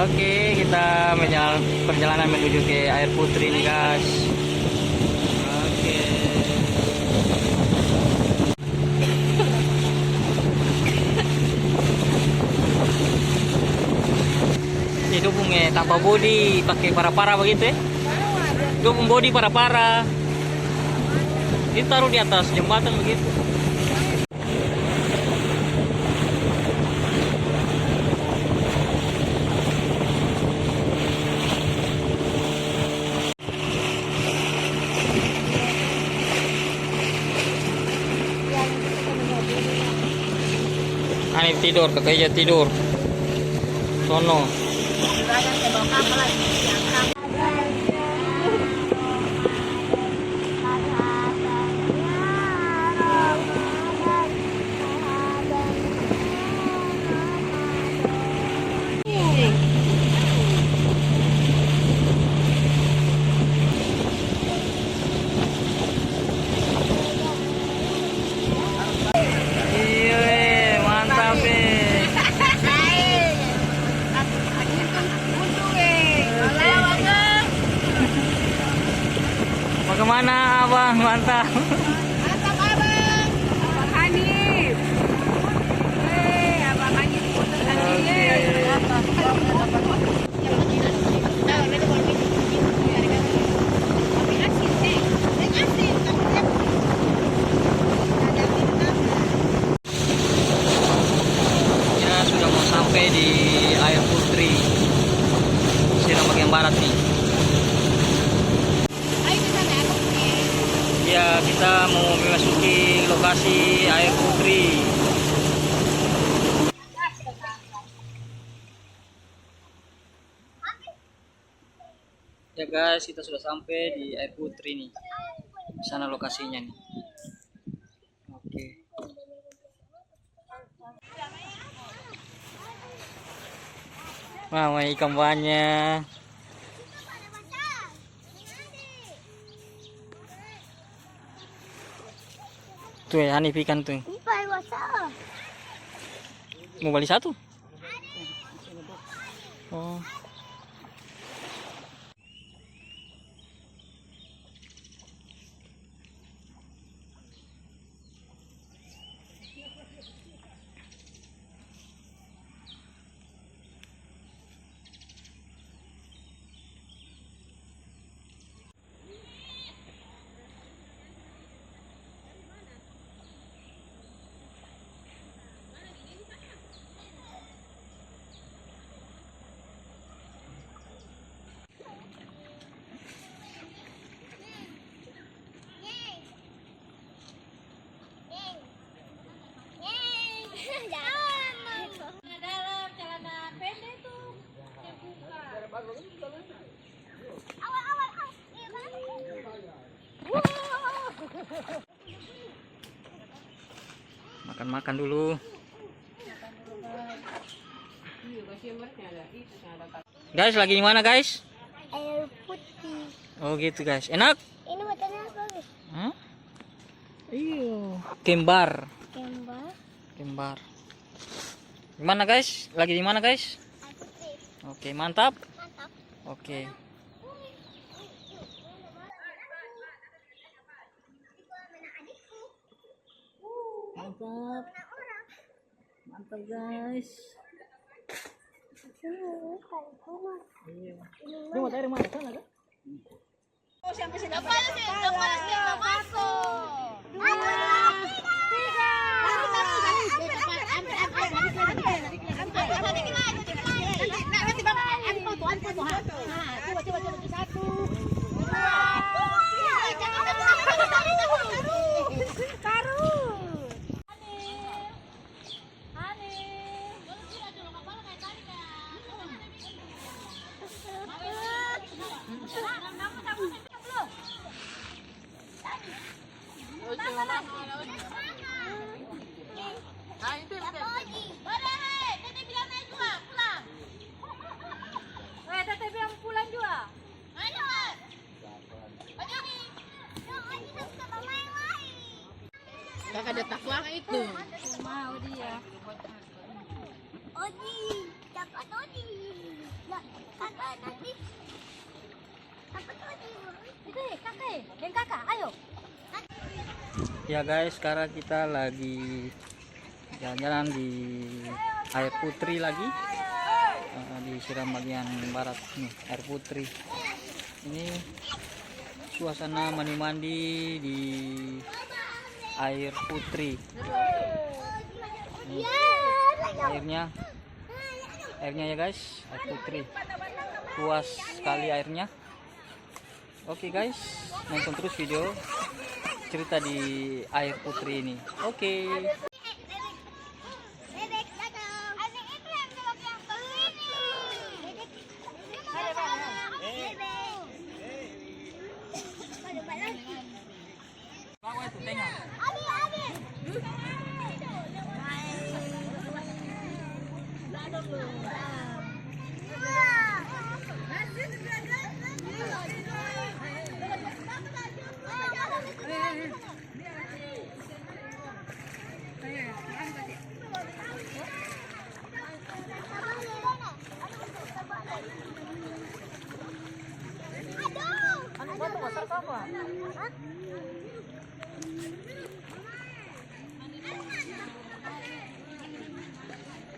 Oke, kita perjalanan menuju ke air putri nih guys. Oke. Ini dukungnya tanpa body, pakai para-para begitu ya? Dukung body para-para. Ini taruh di atas jembatan begitu. Aneh tidur, kakaknya tidur. Sono. Bagaimana abang? Mantap. Mantap abang. Abang Hanif. Abang Hanif foto Ya sudah mau sampai di air putri Serang bagian barat nih. Ya, kita mau memasuki lokasi air putri. Ya guys, kita sudah sampai di air putri nih. Di sana lokasinya nih. Oke. Wah, main ikan banyak. Tuh ya, Hanif ikan tuh. Mau beli satu? Oh. Makan-makan dulu. Guys, lagi di mana guys? Air putih. Oh gitu guys. Enak? Ini matanya apa guys? Hah? Iya. Kembar. Kembar. Kembar. Gimana guys? Lagi di mana guys? Air putih. Oke, mantap. Mantap. Oke. Mantap. Mantap guys. Iya. Dia mau cari mana sana kan? Sampai sini dapat masuk. Kakak ada taklah itu. Oji. Dapat tadi. Kakak nanti. Dapat tadi. Itu kakak. Dan kakak, ayo. Ya guys, sekarang kita lagi jalan-jalan di air putri lagi. Disiram bagian barat nih, air putri. Ini suasana mandi-mandi di air putri. Ini airnya ya guys, air putri. Luas sekali airnya. Oke guys, nonton terus video cerita di air putri ini. Oke. Bebek datang. Adik itu yang bilang yang beli nih. Bawa itu tengah.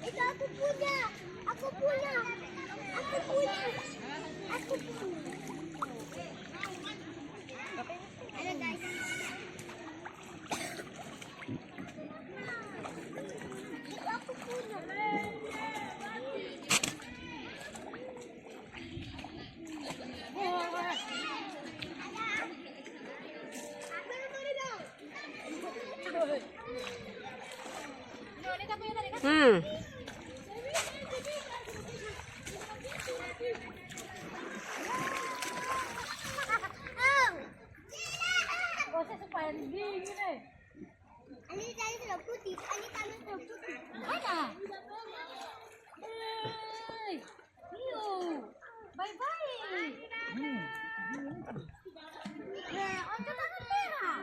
Itu aku punya. Aku punya. Aku punya. Aku punya. Ada guys. Itu aku punya. Ani tadi sudah putih. Ani tadi sudah putih. Mana? Iyo. Bye bye. Angkat tangan merah.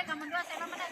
Kamu dua saya mana?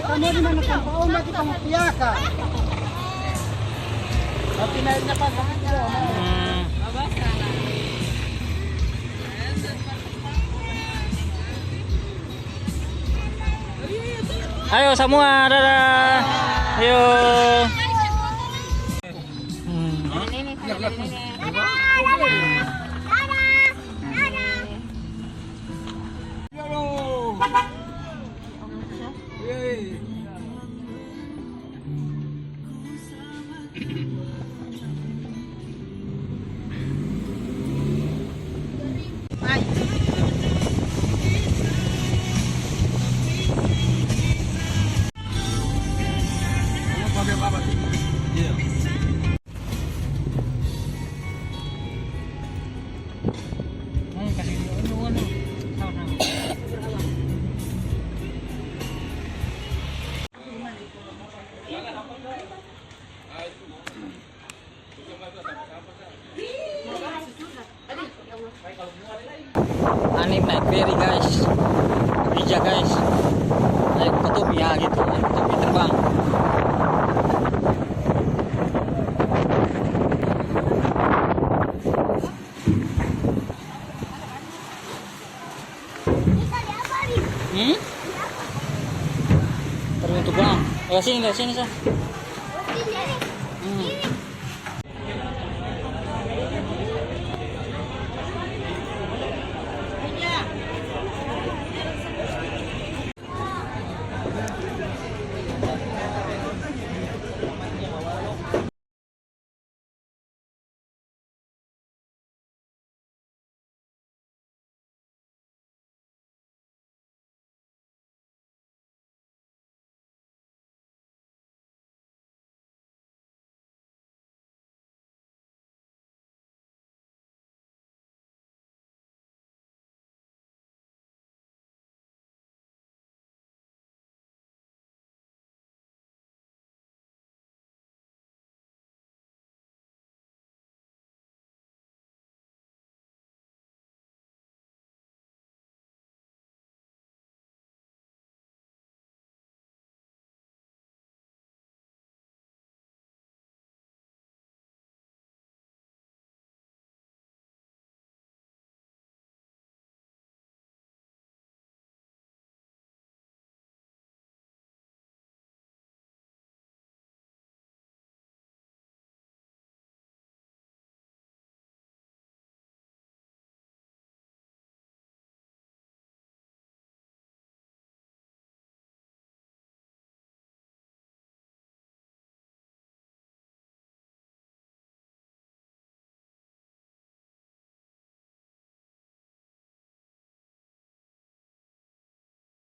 Kamu di mana kan? Oh, enggak kita mau piaka. Tapi naiknya pas Ayo semua, dadah. Ayo. Anip naik ferry guys, bija guys, naik tutup ya gitu, tutup terbang. Hmm? Taruh untuk bang. Sini sa.